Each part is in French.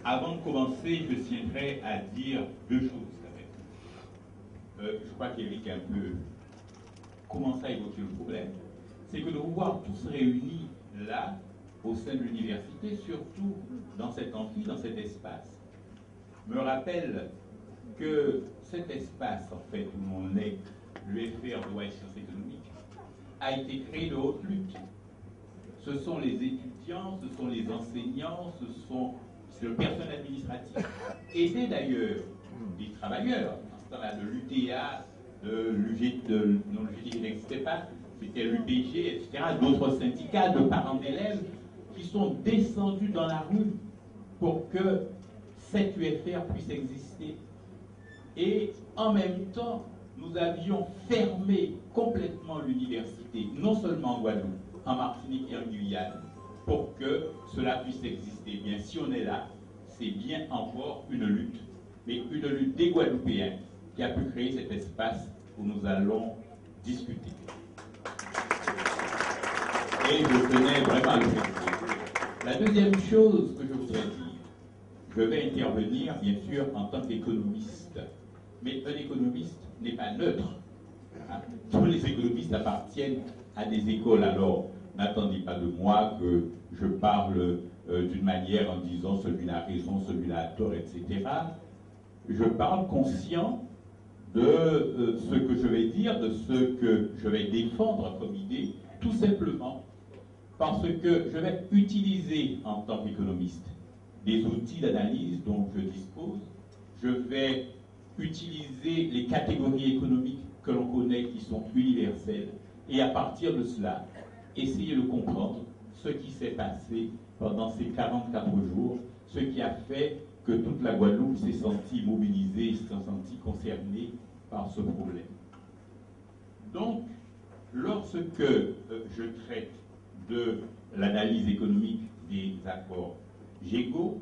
Avant de commencer, je tiendrai à dire deux choses quand même. Je crois qu'Éric a un peu commencé à évoquer le problème. C'est que de vous voir tous réunis là, au sein de l'université, surtout dans cet amphi, dans cet espace, me rappelle que cet espace, en fait, où on est l'UFR, droit et sciences économiques, a été créé de haute lutte. Ce sont les étudiants, ce sont les enseignants, c'est le personnel administratif, aidé d'ailleurs des travailleurs, de l'UTA, de l'UGT, non, l'UGT n'existait pas, c'était l'UPG, etc., d'autres syndicats de parents d'élèves qui sont descendus dans la rue pour que cette UFR puisse exister. Et en même temps, nous avions fermé complètement l'université, non seulement en Guadeloupe, en Martinique et en Guyane, pour que cela puisse exister. Bien, si on est là, c'est bien encore une lutte, mais une lutte des Guadeloupéens qui a pu créer cet espace où nous allons discuter. Et je tenais vraiment à le faire. La deuxième chose que je voudrais dire, je vais intervenir bien sûr en tant qu'économiste, mais un économiste n'est pas neutre. Tous les économistes appartiennent à des écoles, alors n'attendez pas de moi que je parle d'une manière en disant celui-là a raison, celui-là a tort, etc. Je parle conscient de ce que je vais dire, de ce que je vais défendre comme idée, tout simplement parce que je vais utiliser en tant qu'économiste des outils d'analyse dont je dispose. Je vais utiliser les catégories économiques que l'on connaît qui sont universelles et à partir de cela, essayer de comprendre ce qui s'est passé pendant ces 44 jours, ce qui a fait que toute la Guadeloupe s'est sentie mobilisée, s'est sentie concernée par ce problème. Donc, lorsque je traite de l'analyse économique des accords GEGO,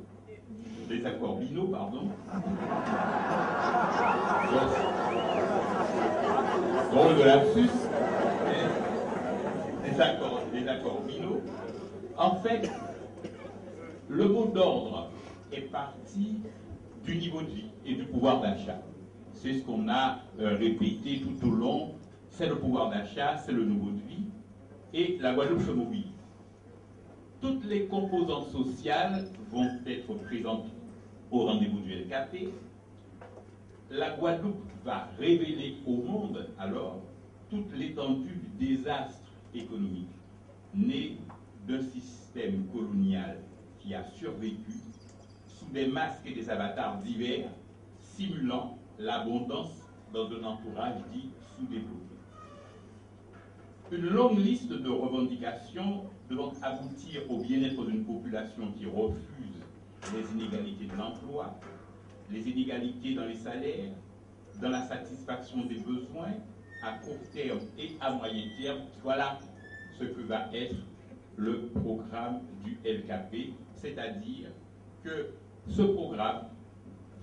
des accords BINO, pardon, drôle de lapsus, des accords BINO, en fait, le mot d'ordre est parti du niveau de vie et du pouvoir d'achat. C'est ce qu'on a répété tout au long, c'est le pouvoir d'achat, c'est le niveau de vie, et la Guadeloupe se mobilise. Toutes les composantes sociales vont être présentes au rendez-vous du LKP. La Guadeloupe va révéler au monde alors toute l'étendue du désastre économique né d'un système colonial qui a survécu sous des masques et des avatars divers, simulant l'abondance dans un entourage dit sous-développé. Une longue liste de revendications devant aboutir au bien-être d'une population qui refuse les inégalités de l'emploi, les inégalités dans les salaires, dans la satisfaction des besoins à court terme et à moyen terme. Voilà ce que va être le programme du LKP, c'est-à-dire que ce programme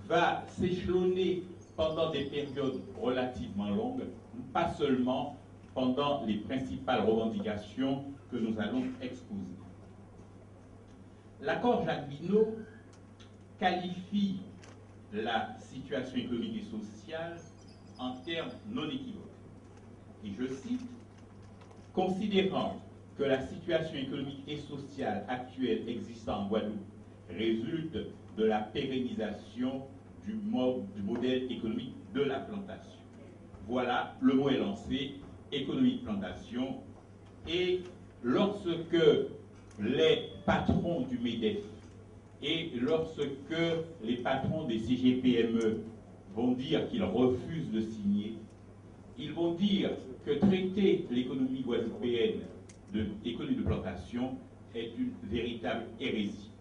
va s'échelonner pendant des périodes relativement longues, pas seulement pendant les principales revendications que nous allons exposer. L'accord Jacques-Binot qualifie la situation économique et sociale en termes non équivoques. Et je cite, « Considérant que la situation économique et sociale actuelle existant en Guadeloupe résulte de la pérennisation du modèle économique de la plantation. » Voilà, le mot est lancé, économie de plantation. Et lorsque les patrons du MEDEF et lorsque les patrons des CGPME vont dire qu'ils refusent de signer, ils vont dire que traiter l'économie guadeloupéenne d'économie de plantation est une véritable hérésie.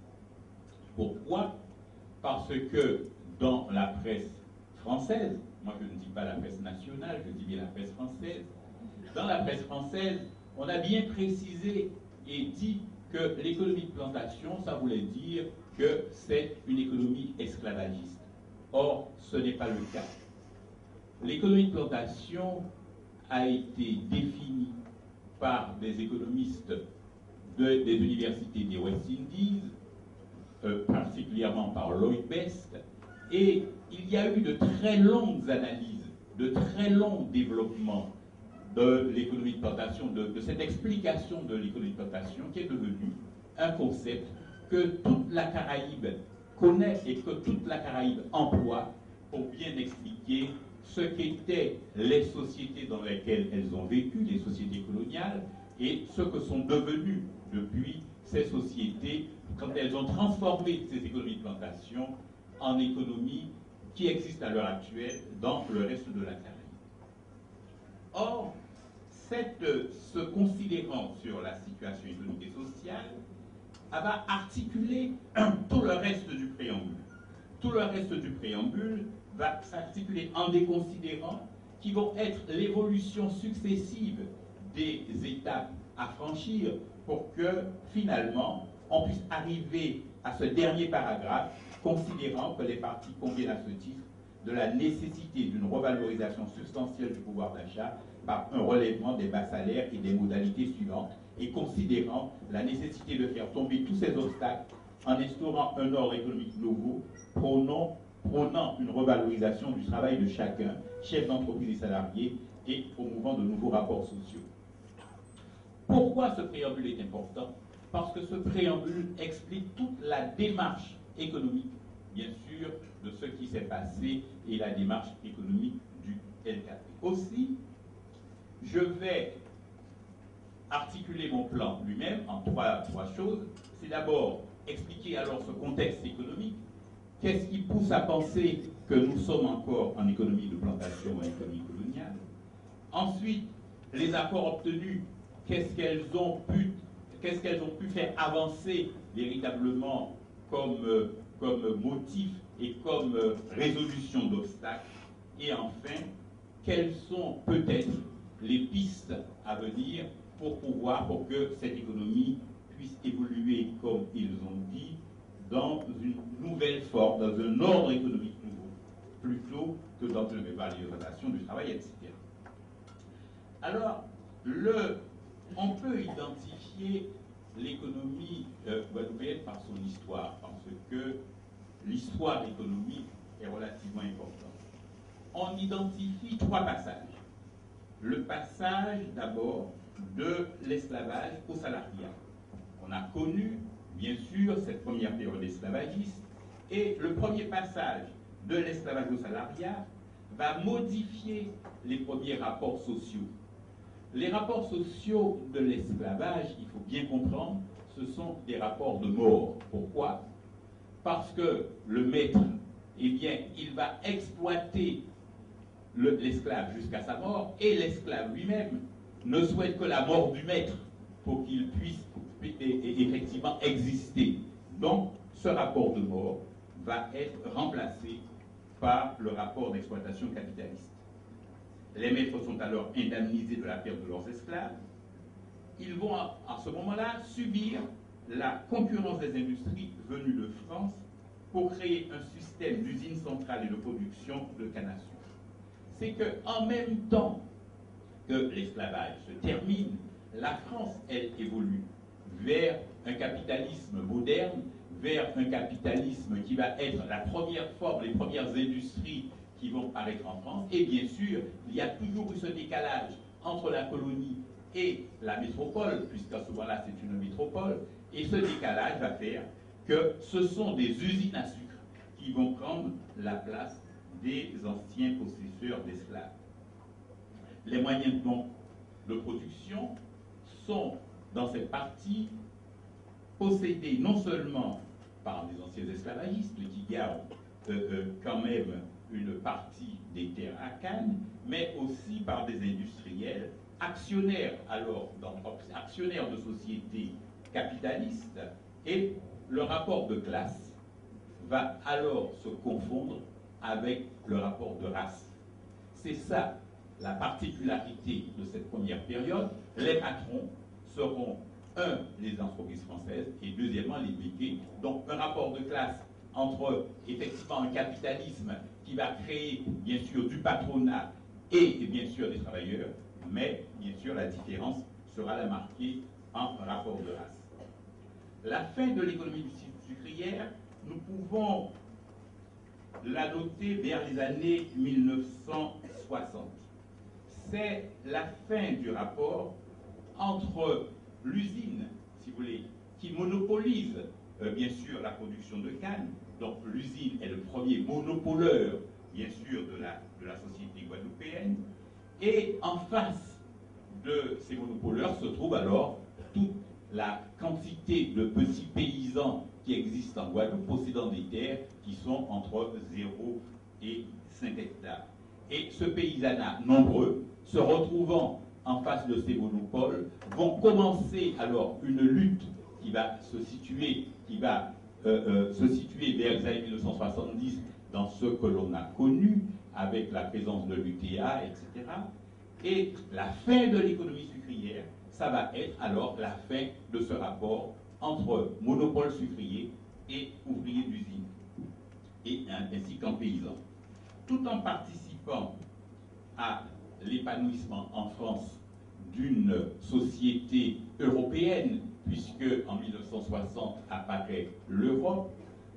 Pourquoi? Parce que dans la presse française, moi je ne dis pas la presse nationale, je dis bien la presse française, dans la presse française, on a bien précisé et dit que l'économie de plantation, ça voulait dire que c'est une économie esclavagiste. Or, ce n'est pas le cas. L'économie de plantation a été définie par des économistes des universités des West Indies, particulièrement par Lloyd Best, et il y a eu de très longues analyses, de très longs développements de l'économie de plantation, de cette explication de l'économie de plantation qui est devenue un concept que toute la Caraïbe connaît et que toute la Caraïbe emploie pour bien expliquer ce qu'étaient les sociétés dans lesquelles elles ont vécu, les sociétés coloniales, et ce que sont devenues depuis ces sociétés quand elles ont transformé ces économies de plantation en économies qui existent à l'heure actuelle dans le reste de la Caraïbe. Or, ce considérant sur la situation économique et sociale va articuler tout le reste du préambule. Tout le reste du préambule va s'articuler en des considérants qui vont être l'évolution successive des étapes à franchir pour que finalement on puisse arriver à ce dernier paragraphe considérant que les parties conviennent à ce titre de la nécessité d'une revalorisation substantielle du pouvoir d'achat par un relèvement des bas salaires et des modalités suivantes, et considérant la nécessité de faire tomber tous ces obstacles en instaurant un ordre économique nouveau, prônant une revalorisation du travail de chacun, chef d'entreprise et salariés, et promouvant de nouveaux rapports sociaux. Pourquoi ce préambule est important? Parce que ce préambule explique toute la démarche économique, bien sûr, de ce qui s'est passé et la démarche économique du LKP. Aussi, je vais articuler mon plan lui-même en trois choses. C'est d'abord expliquer alors ce contexte économique. Qu'est-ce qui pousse à penser que nous sommes encore en économie de plantation ou en économie coloniale? Ensuite, les accords obtenus, qu'est-ce qu'elles ont pu faire avancer véritablement comme motif et comme résolution d'obstacles? Et enfin, quelles sont peut-être les pistes à venir pour que cette économie puisse évoluer, comme ils ont dit, dans une nouvelle forme, dans un ordre économique nouveau, plutôt que dans une valorisation du travail, etc. Alors, on peut identifier l'économie guadeloupéenne par son histoire, parce que l'histoire économique est relativement importante. On identifie trois passages. Le passage d'abord de l'esclavage au salariat. On a connu, bien sûr, cette première période esclavagiste, et le premier passage de l'esclavage au salariat va modifier les premiers rapports sociaux. Les rapports sociaux de l'esclavage, il faut bien comprendre, ce sont des rapports de mort. Pourquoi? Parce que le maître, eh bien, il va exploiter l'esclave jusqu'à sa mort, et l'esclave lui-même ne souhaite que la mort du maître pour qu'il puisse effectivement exister. Donc, ce rapport de mort va être remplacé par le rapport d'exploitation capitaliste. Les maîtres sont alors indemnisés de la perte de leurs esclaves. Ils vont à ce moment-là subir la concurrence des industries venues de France pour créer un système d'usines centrales et de production de canne à sucre. C'est qu'en même temps que l'esclavage se termine, la France, elle, évolue vers un capitalisme moderne, vers un capitalisme qui va être la première forme, les premières industries qui vont paraître en France. Et bien sûr, il y a toujours eu ce décalage entre la colonie et la métropole, puisqu'à ce moment-là, c'est une métropole. Et ce décalage va faire que ce sont des usines à sucre qui vont prendre la place des anciens possesseurs d'esclaves. Les moyens donc de production sont, dans cette partie, possédés non seulement par des anciens esclavagistes qui gardent quand même une partie des terres à canne, mais aussi par des industriels, actionnaires alors, actionnaires de sociétés capitaliste, et le rapport de classe va alors se confondre avec le rapport de race. C'est ça la particularité de cette première période. Les patrons seront, un, les entreprises françaises, et deuxièmement, les béquets. Donc un rapport de classe entre effectivement un capitalisme qui va créer bien sûr du patronat et bien sûr des travailleurs, mais bien sûr la différence sera la marquée en rapport de race. La fin de l'économie sucrière, nous pouvons la noter vers les années 1960. C'est la fin du rapport entre l'usine, si vous voulez, qui monopolise bien sûr la production de canne. Donc l'usine est le premier monopoleur, bien sûr, de la société guadeloupéenne. Et en face de ces monopoleurs se trouve alors toute la quantité de petits paysans qui existent en Guadeloupe, possédant des terres qui sont entre 0 et 5 hectares. Et ce paysanat nombreux, se retrouvant en face de ces monopoles, vont commencer alors une lutte qui va se situer, vers les années 1970 dans ce que l'on a connu, avec la présence de l'UTA, etc. Et la fin de l'économie sucrière, ça va être alors la fin de ce rapport entre monopole sucrier et ouvrier d'usine, ainsi qu'en paysan. Tout en participant à l'épanouissement en France d'une société européenne, puisque en 1960 apparaît l'Europe,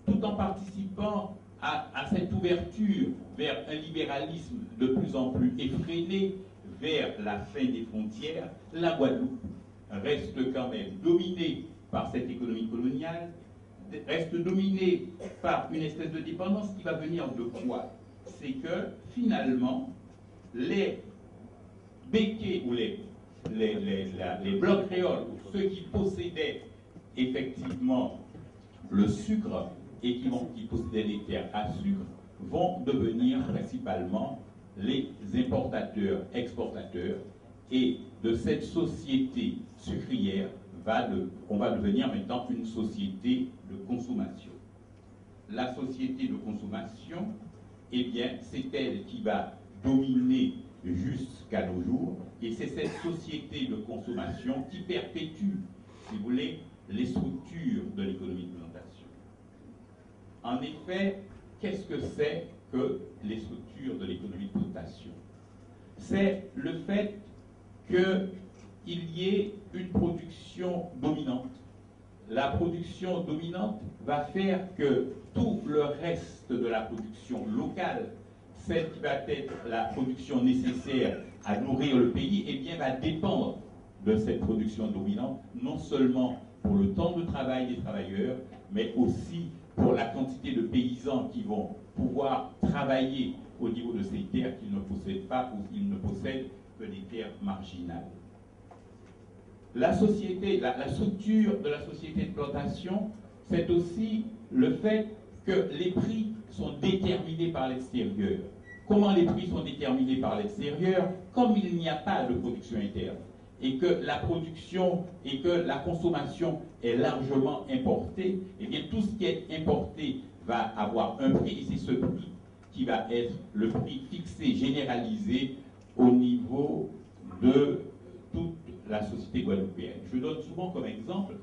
tout en participant à cette ouverture vers un libéralisme de plus en plus effréné, vers la fin des frontières, la Guadeloupe reste quand même dominée par cette économie coloniale, reste dominée par une espèce de dépendance qui va venir de quoi? C'est que finalement, les béquets ou les blocs créoles, ou ceux qui possédaient effectivement le sucre et qui possédaient les terres à sucre, vont devenir principalement les importateurs, exportateurs, et de cette société sucrière, on va devenir maintenant une société de consommation. La société de consommation, eh bien, c'est elle qui va dominer jusqu'à nos jours, et c'est cette société de consommation qui perpétue, si vous voulez, les structures de l'économie de plantation. En effet, qu'est-ce que c'est que les structures de l'économie de plantation? C'est le fait qu'il y ait une production dominante. La production dominante va faire que tout le reste de la production locale, celle qui va être la production nécessaire à nourrir le pays, eh bien, va dépendre de cette production dominante, non seulement pour le temps de travail des travailleurs, mais aussi pour la quantité de paysans qui vont pouvoir travailler au niveau de ces terres qu'ils ne possèdent pas ou qu'ils ne possèdent que des terres marginales. La société, la structure de la société de plantation, c'est aussi le fait que les prix sont déterminés par l'extérieur. Comment les prix sont déterminés par l'extérieur? Comme il n'y a pas de production interne et que la production et que la consommation est largement importée, eh bien tout ce qui est importé va avoir un prix, et c'est ce prix qui va être le prix fixé, généralisé au niveau de toute la société guadeloupéenne. Je donne souvent comme exemple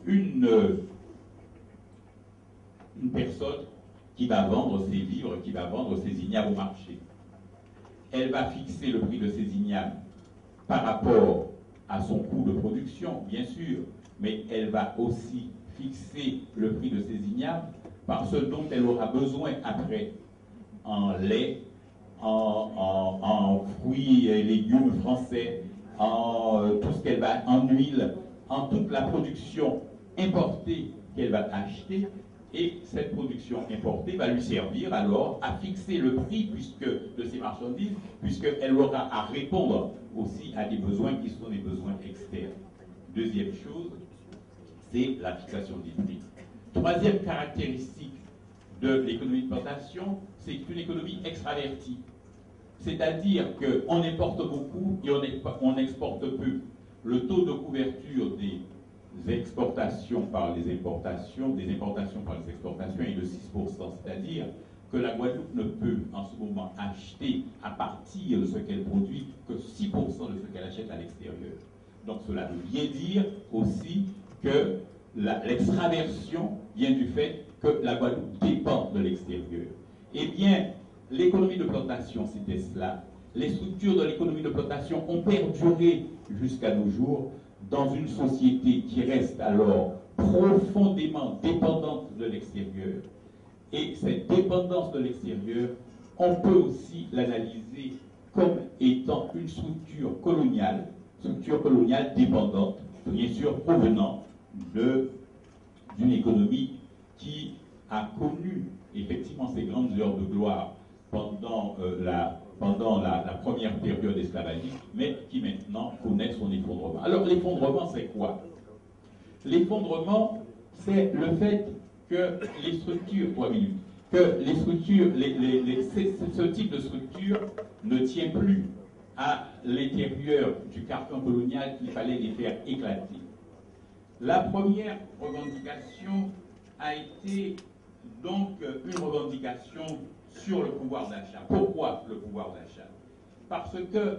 une personne qui va vendre ses vivres, qui va vendre ses ignames au marché. Elle va fixer le prix de ses ignames par rapport à son coût de production, bien sûr, mais elle va aussi fixer le prix de ses ignames par ce dont elle aura besoin après, en lait, en fruits et légumes français, en tout ce qu'elle va, en huile, en toute la production importée qu'elle va acheter. Et cette production importée va lui servir alors à fixer le prix de ces marchandises, puisqu'elle aura à répondre aussi à des besoins qui sont des besoins externes. Deuxième chose, c'est la fixation des prix. Troisième caractéristique de l'économie de plantation, c'est une économie extravertie. C'est-à-dire qu'on importe beaucoup et on exporte peu. Le taux de couverture exportations par les importations, des importations par les exportations est de 6%, c'est-à-dire que la Guadeloupe ne peut en ce moment acheter à partir de ce qu'elle produit que 6% de ce qu'elle achète à l'extérieur. Donc cela veut bien dire aussi que l'extraversion vient du fait que la Guadeloupe dépend de l'extérieur. Eh bien, l'économie de plantation, c'était cela. Les structures de l'économie de plantation ont perduré jusqu'à nos jours dans une société qui reste alors profondément dépendante de l'extérieur. Et cette dépendance de l'extérieur, on peut aussi l'analyser comme étant une structure coloniale dépendante, bien sûr provenant d'une économie qui a connu effectivement ces grandes heures de gloire pendant la première période esclavagiste, mais qui maintenant connaît son effondrement. Alors l'effondrement, c'est quoi? L'effondrement, c'est le fait que les structures, ce type de structure ne tient plus à l'intérieur du carcan colonial qu'il fallait les faire éclater. La première revendication a été donc une revendication sur le pouvoir d'achat. Pourquoi le pouvoir d'achat? Parce que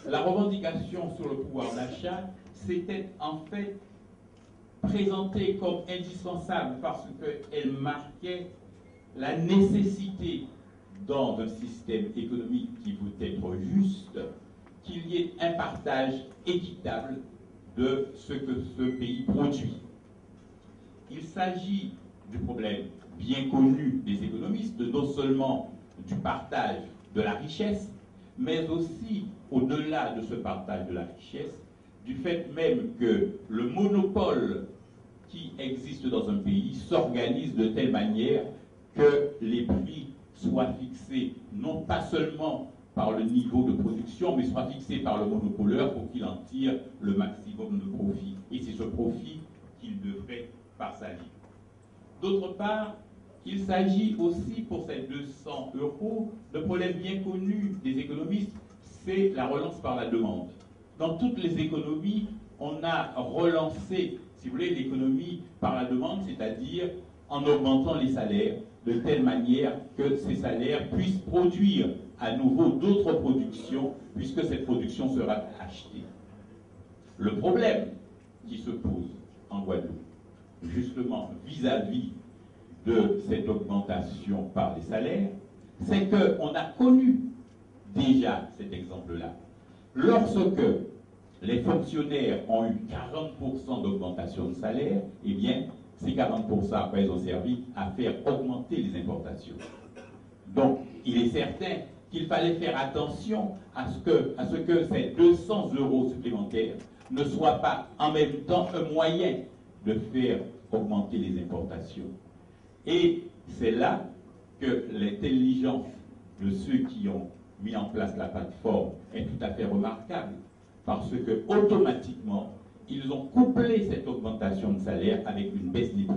la revendication sur le pouvoir d'achat s'était en fait présentée comme indispensable parce qu'elle marquait la nécessité dans un système économique qui veut être juste, qu'il y ait un partage équitable de ce que ce pays produit. Il s'agit du problème bien connu des économistes, non seulement du partage de la richesse, mais aussi, au-delà de ce partage de la richesse, du fait même que le monopole qui existe dans un pays s'organise de telle manière que les prix soient fixés non pas seulement par le niveau de production, mais soient fixés par le monopoleur pour qu'il en tire le maximum de profit. Et c'est ce profit qu'il devrait partager. D'autre part, il s'agit aussi pour ces 200 €, le problème bien connu des économistes, c'est la relance par la demande. Dans toutes les économies, on a relancé, si vous voulez, l'économie par la demande, c'est-à-dire en augmentant les salaires, de telle manière que ces salaires puissent produire à nouveau d'autres productions, puisque cette production sera achetée. Le problème qui se pose en Guadeloupe, justement vis-à-vis de cette augmentation par les salaires, c'est qu'on a connu déjà cet exemple-là. Lorsque les fonctionnaires ont eu 40% d'augmentation de salaire, eh bien, ces 40% après ont servi à faire augmenter les importations. Donc, il est certain qu'il fallait faire attention à ce que ces 200 € supplémentaires ne soient pas en même temps un moyen de faire augmenter les importations. Et c'est là que l'intelligence de ceux qui ont mis en place la plateforme est tout à fait remarquable, parce que automatiquement, ils ont couplé cette augmentation de salaire avec une baisse des prix.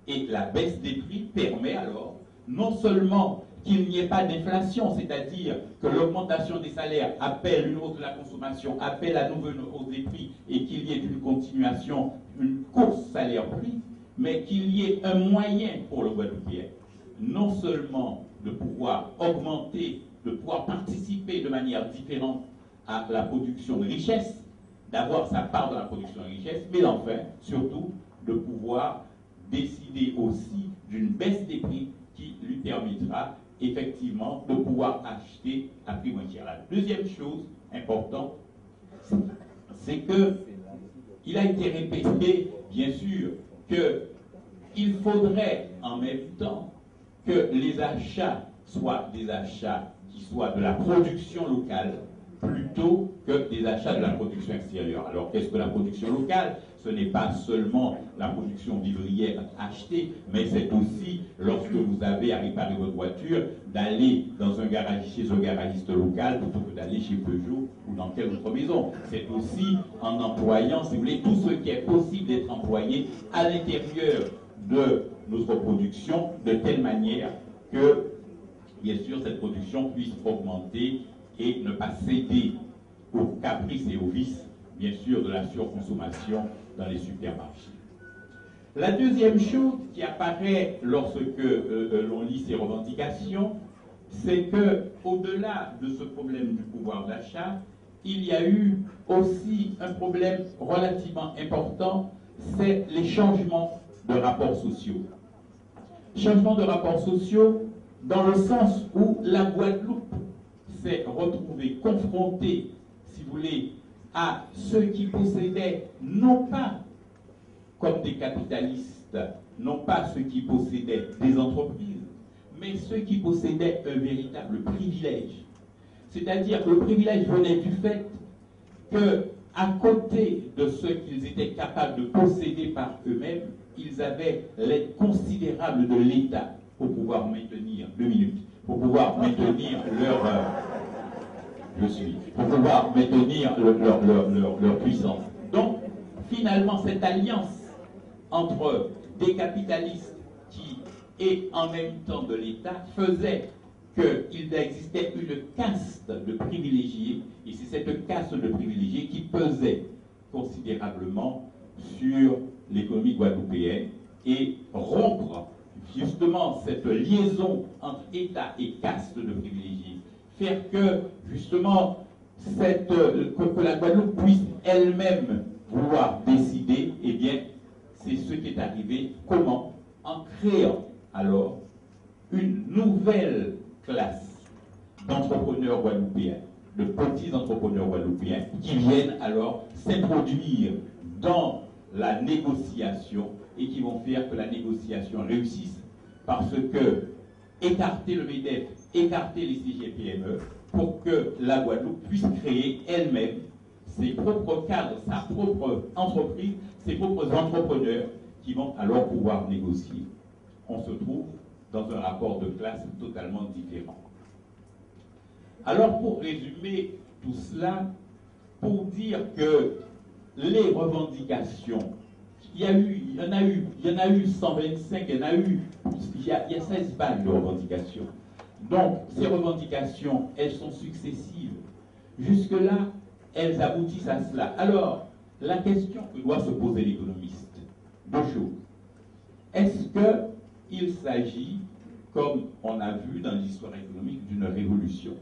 Et la baisse des prix permet alors non seulement qu'il n'y ait pas d'inflation, c'est-à-dire que l'augmentation des salaires appelle une hausse de la consommation, appelle à nouveau une hausse des prix, et qu'il y ait une continuation, une course salaire-prix, mais qu'il y ait un moyen pour le Guadeloupéen, non seulement de pouvoir augmenter, de pouvoir participer de manière différente à la production de richesse, d'avoir sa part dans la production de richesse, mais enfin, surtout, de pouvoir décider aussi d'une baisse des prix qui lui permettra effectivement de pouvoir acheter à prix moins cher. La deuxième chose importante, c'est qu'il a été répété, bien sûr, qu'il faudrait en même temps que les achats soient des achats qui soient de la production locale plutôt que des achats de la production extérieure. Alors qu'est-ce que la production locale? Ce n'est pas seulement la production vivrière achetée, mais c'est aussi, lorsque vous avez à réparer votre voiture, d'aller dans un garagiste, chez un garagiste local plutôt que d'aller chez Peugeot ou dans telle autre maison. C'est aussi en employant, si vous voulez, tout ce qui est possible d'être employé à l'intérieur de notre production, de telle manière que, bien sûr, cette production puisse augmenter et ne pas céder aux caprices et aux vices, bien sûr, de la surconsommation dans les supermarchés. La deuxième chose qui apparaît lorsque l'on lit ces revendications, c'est que, au-delà de ce problème du pouvoir d'achat, il y a eu aussi un problème relativement important, c'est les changements de rapports sociaux. Changements de rapports sociaux dans le sens où la Guadeloupe s'est retrouvée confrontée, si vous voulez, à ceux qui possédaient non pas comme des capitalistes, non pas ceux qui possédaient des entreprises, mais ceux qui possédaient un véritable privilège. C'est-à-dire que le privilège venait du fait que, à côté de ce qu'ils étaient capables de posséder par eux-mêmes, ils avaient l'aide considérable de l'État pour pouvoir maintenir, 2 minutes, pour pouvoir maintenir leur puissance. Donc, finalement, cette alliance entre des capitalistes et en même temps de l'État faisait qu'il existait une caste de privilégiés, et c'est cette caste de privilégiés qui pesait considérablement sur l'économie guadeloupéenne, et rompre justement cette liaison entre État et caste de privilégiés, faire que justement que la Guadeloupe puisse elle-même vouloir décider, eh bien c'est ce qui est arrivé. Comment? En créant alors une nouvelle classe d'entrepreneurs guadeloupéens, de petits entrepreneurs guadeloupéens, qui viennent alors s'introduire dans la négociation et qui vont faire que la négociation réussisse, parce que écarter le MEDEF, écarter les CGPME, pour que la Guadeloupe puisse créer elle-même ses propres cadres, sa propre entreprise, ses propres entrepreneurs qui vont alors pouvoir négocier. On se trouve dans un rapport de classe totalement différent. Alors, pour résumer tout cela, pour dire que les revendications, il y en a eu 125, il y a 16 balles de revendications. Donc, ces revendications, elles sont successives. Jusque-là, elles aboutissent à cela. Alors, la question que doit se poser l'économiste, 2 choses. Est-ce qu'il s'agit, comme on a vu dans l'histoire économique, d'une révolution?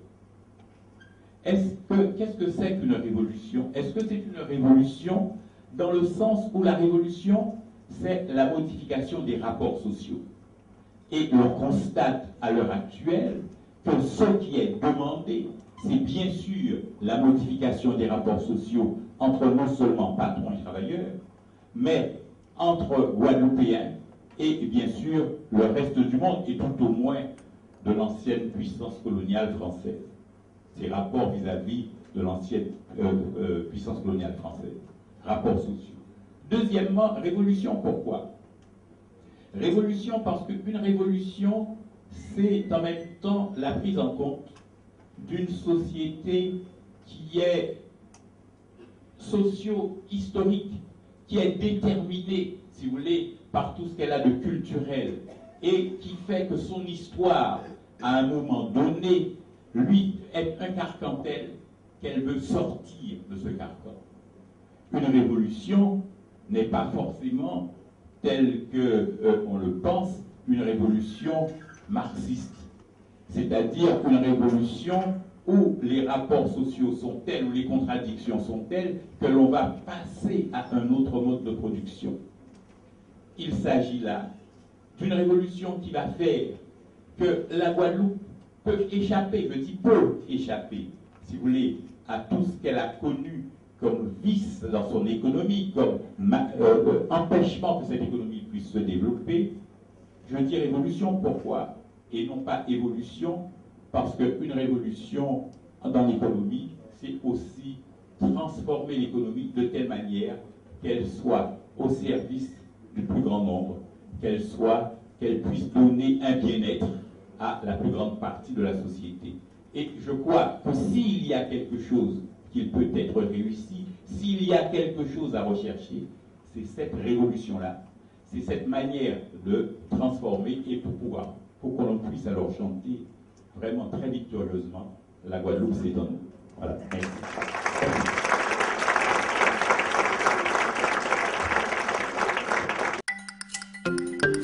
Qu'est-ce que c'est qu'une révolution? Est-ce que c'est une révolution dans le sens où la révolution, c'est la modification des rapports sociaux? Et on constate à l'heure actuelle que ce qui est demandé, c'est bien sûr la modification des rapports sociaux entre non seulement patrons et travailleurs, mais entre Guadeloupéens et bien sûr le reste du monde, et tout au moins de l'ancienne puissance coloniale française. Ces rapports vis-à-vis de l'ancienne puissance coloniale française. Rapports sociaux. Deuxièmement, révolution, pourquoi? Révolution parce qu'une révolution, c'est en même temps la prise en compte d'une société qui est socio-historique, qui est déterminée, si vous voulez, par tout ce qu'elle a de culturel, et qui fait que son histoire, à un moment donné, lui est un carcan tel qu'elle veut sortir de ce carcan. Une révolution n'est pas forcément telle qu'on le pense, une révolution marxiste. C'est-à-dire une révolution où les rapports sociaux sont tels, où les contradictions sont telles, que l'on va passer à un autre mode de production. Il s'agit là d'une révolution qui va faire que la Guadeloupe peut échapper, je dis peut échapper, si vous voulez, à tout ce qu'elle a connu comme vice dans son économie, comme empêchement que cette économie puisse se développer. Je dis révolution, pourquoi? Et non pas évolution, parce qu'une révolution dans l'économie, c'est aussi transformer l'économie de telle manière qu'elle soit au service du plus grand nombre, qu'elle puisse donner un bien-être à la plus grande partie de la société. Et je crois que s'il y a quelque chose qui peut être réussi, s'il y a quelque chose à rechercher, c'est cette révolution-là, c'est cette manière de transformer et pour qu'on puisse alors chanter vraiment très victorieusement la Guadeloupe, c'est en nous. Voilà. Merci. Merci.